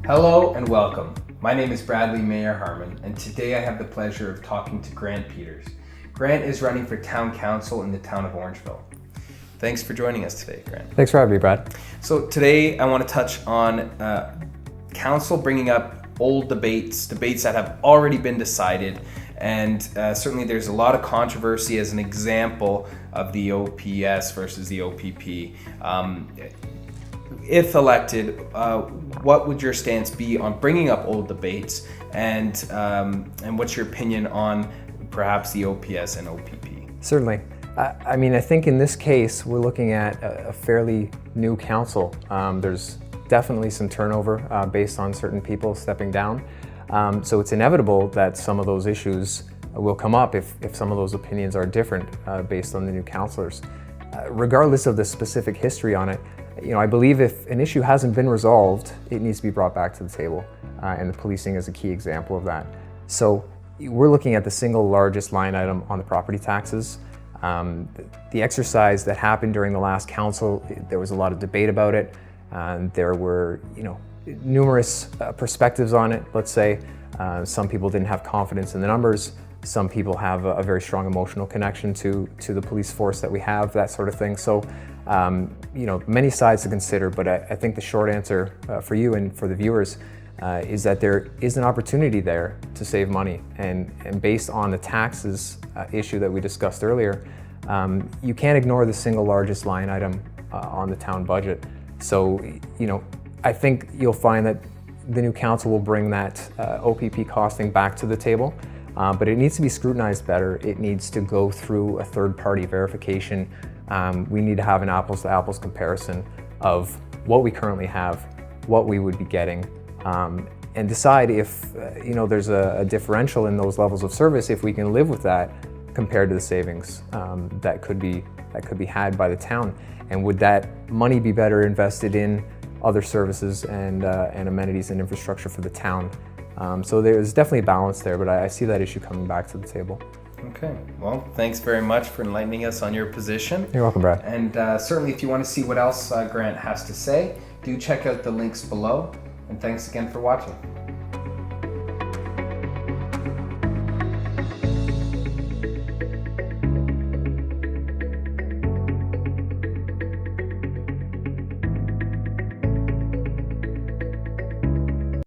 Hello and welcome. My name is Bradleymayerharman, and today I have the pleasure of talking to Grant Peters. Grant is running for town council in the town of Orangeville. Thanks for joining us today, Grant. Thanks for having me, Brad. So today I want to touch on council bringing up old debates that have already been decided, and certainly there's a lot of controversy as an example of the OPS versus the OPP. If elected, what would your stance be on bringing up old debates, and what's your opinion on perhaps the OPS and OPP? Certainly. I think in this case, we're looking at a fairly new council. There's definitely some turnover based on certain people stepping down. So it's inevitable that some of those issues will come up if some of those opinions are different based on the new councilors. Regardless of the specific history on it, I believe if an issue hasn't been resolved, it needs to be brought back to the table, and the policing is a key example of that. So we're looking at the single largest line item on the property taxes. The exercise that happened during the last council, there was a lot of debate about it, and there were numerous perspectives on it, let's say. Some people didn't have confidence in the numbers. Some people have a very strong emotional connection to the police force that we have, that sort of thing. So, many sides to consider, but I think the short answer for you and for the viewers is that there is an opportunity there to save money. And based on the taxes issue that we discussed earlier, you can't ignore the single largest line item on the town budget. So, I think you'll find that the new council will bring that OPP costing back to the table. But it needs to be scrutinized better. It needs to go through a third-party verification. We need to have an apples-to-apples comparison of what we currently have, what we would be getting, and decide if there's a differential in those levels of service, if we can live with that compared to the savings that could be had by the town. And would that money be better invested in other services and amenities and infrastructure for the town? So there's definitely a balance there, but I see that issue coming back to the table. Okay, well, thanks very much for enlightening us on your position. You're welcome, Brad. And certainly if you want to see what else Grant has to say, do check out the links below. And thanks again for watching.